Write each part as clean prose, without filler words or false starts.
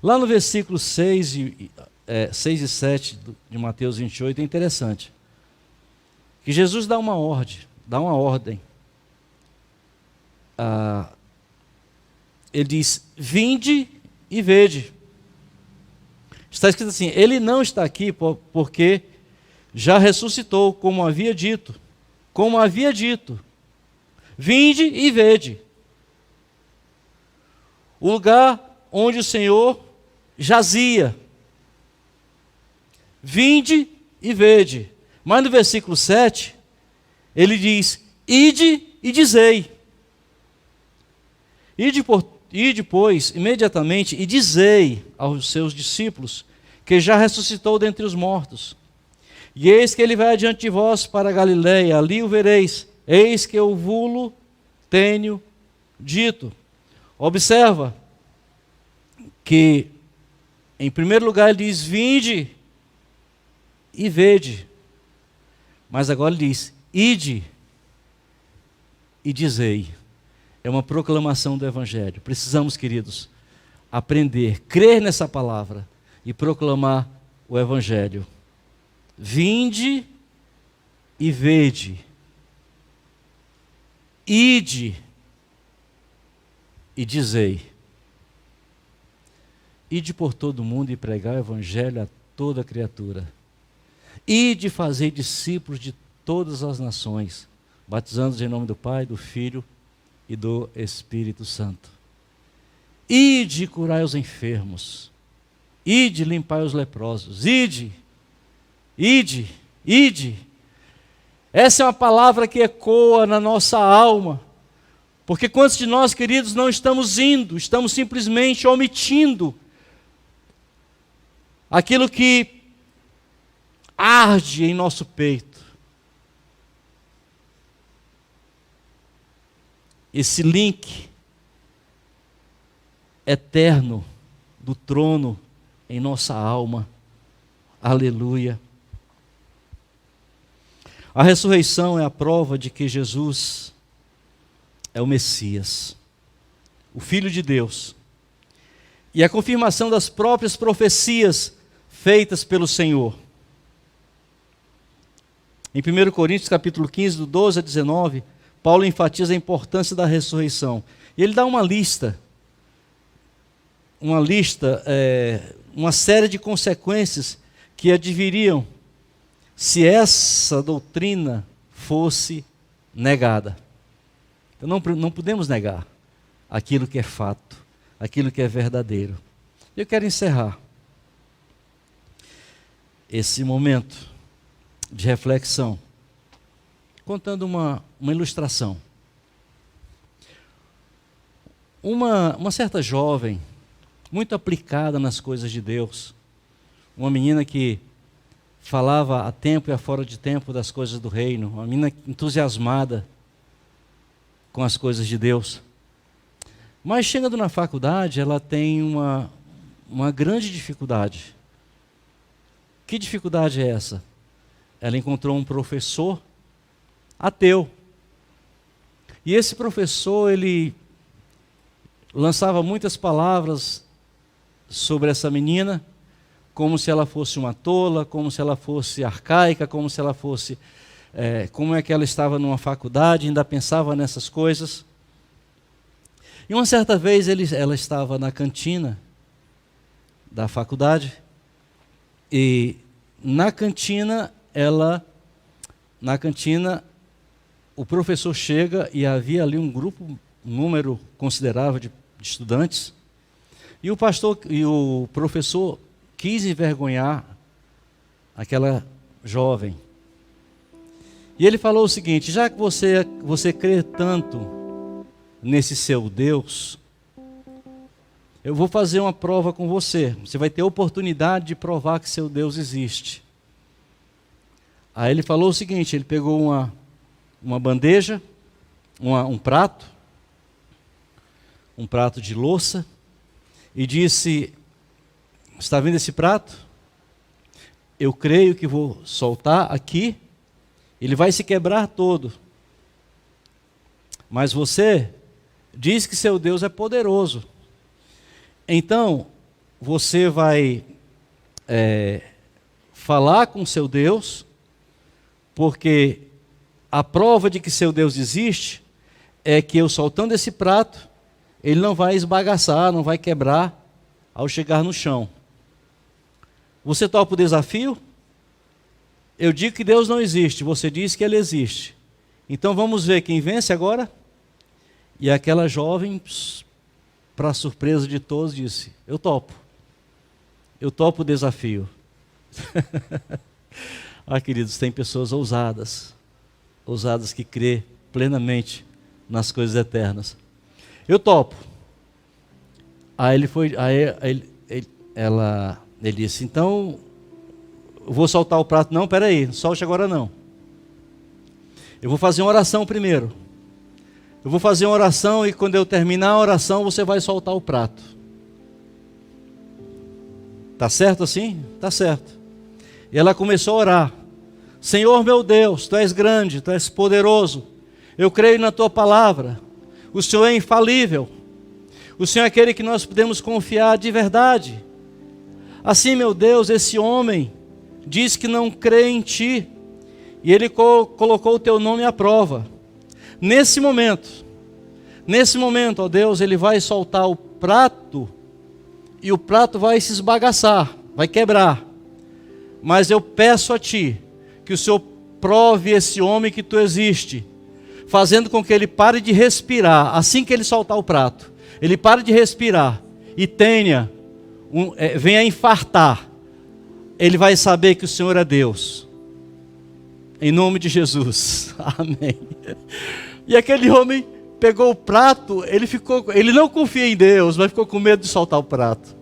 Lá no versículo 6 e 7 de Mateus 28 é interessante. Que Jesus dá uma ordem. Ele diz, vinde e vede. Está escrito assim, ele não está aqui porque já ressuscitou, como havia dito. Vinde e vede. O lugar onde o Senhor jazia. Vinde e vede. Mas no versículo 7, ele diz, ide e dizei. Ide, pois, imediatamente, e dizei aos seus discípulos que já ressuscitou dentre os mortos. E eis que ele vai adiante de vós para a Galiléia, ali o vereis. Eis que eu vulo tenho dito. Observa que, em primeiro lugar, ele diz, vinde e vede. Mas agora ele diz, ide e dizei. É uma proclamação do Evangelho. Precisamos, queridos, aprender, crer nessa palavra e proclamar o Evangelho. Vinde e vede. Ide e dizei. Ide por todo o mundo e pregar o Evangelho a toda criatura. Ide fazer discípulos de todas as nações, batizando-os em nome do Pai, do Filho e do Espírito Santo. Ide curai os enfermos. Ide limpai os leprosos. Ide. Essa é uma palavra que ecoa na nossa alma. Porque quantos de nós, queridos, não estamos indo, estamos simplesmente omitindo aquilo que arde em nosso peito. Esse link eterno do trono em nossa alma. Aleluia. A ressurreição é a prova de que Jesus é o Messias, o Filho de Deus, e a confirmação das próprias profecias feitas pelo Senhor. Em 1 Coríntios capítulo 15, do 12 a 19, Paulo enfatiza a importância da ressurreição. E ele dá uma série de consequências que adviriam se essa doutrina fosse negada. Então não podemos negar aquilo que é fato, aquilo que é verdadeiro. Eu quero encerrar esse momento de reflexão contando uma ilustração. Uma certa jovem, muito aplicada nas coisas de Deus, uma menina que falava a tempo e a fora de tempo das coisas do reino, uma menina entusiasmada com as coisas de Deus. Mas chegando na faculdade, ela tem uma grande dificuldade. Que dificuldade é essa? Ela encontrou um professor ateu. E esse professor, ele lançava muitas palavras sobre essa menina, como se ela fosse uma tola, como se ela fosse arcaica, como se ela fosse... como é que ela estava numa faculdade, ainda pensava nessas coisas. E uma certa vez ela estava na cantina da faculdade, e na cantina o professor chega e havia ali um número considerável de estudantes, e o professor quis envergonhar aquela jovem. E ele falou o seguinte: já que você crê tanto nesse seu Deus, eu vou fazer uma prova com você. Você vai ter a oportunidade de provar que seu Deus existe. Aí ele falou o seguinte: ele pegou uma bandeja, um prato de louça, e disse: está vendo esse prato? Eu creio que vou soltar aqui, ele vai se quebrar todo. Mas você diz que seu Deus é poderoso. Então, você vai falar com seu Deus, porque a prova de que seu Deus existe é que eu soltando esse prato, ele não vai esbagaçar, não vai quebrar ao chegar no chão. Você topa o desafio? Eu digo que Deus não existe, você diz que Ele existe. Então vamos ver quem vence agora? E aquela jovem, para surpresa de todos, disse: eu topo o desafio. Queridos, tem pessoas ousadas que crê plenamente nas coisas eternas. Eu topo. Ele disse: então, eu vou soltar o prato. Não, peraí, não solte agora não. Eu vou fazer uma oração primeiro. Eu vou fazer uma oração e quando eu terminar a oração, você vai soltar o prato. Tá certo assim? Tá certo. E ela começou a orar: Senhor meu Deus, Tu és grande, Tu és poderoso. Eu creio na Tua palavra. O Senhor é infalível. O Senhor é aquele que nós podemos confiar de verdade. Assim, meu Deus, esse homem diz que não crê em Ti. E ele colocou o Teu nome à prova. Nesse momento, ó Deus, ele vai soltar o prato. E o prato vai se esbagaçar, vai quebrar. Mas eu peço a Ti que o Senhor prove esse homem que Tu existe, fazendo com que ele pare de respirar. Assim que ele soltar o prato, ele pare de respirar e venha infartar. Ele vai saber que o Senhor é Deus. Em nome de Jesus. Amém. E aquele homem pegou o prato, ele não confia em Deus, mas ficou com medo de soltar o prato.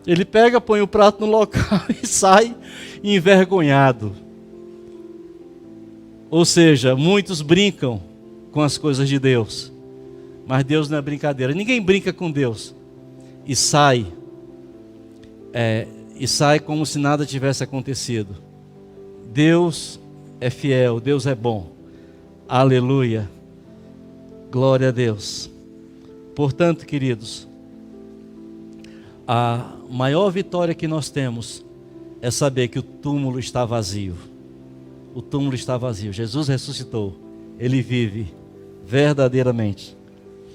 Ele pega, põe o prato no local e sai envergonhado. Ou seja, muitos brincam com as coisas de Deus, mas Deus não é brincadeira. Ninguém brinca com Deus e sai como se nada tivesse acontecido. Deus é fiel, Deus é bom. Aleluia. Glória a Deus. Portanto, queridos, a maior vitória que nós temos é saber que o túmulo está vazio. O túmulo está vazio. Jesus ressuscitou. Ele vive verdadeiramente.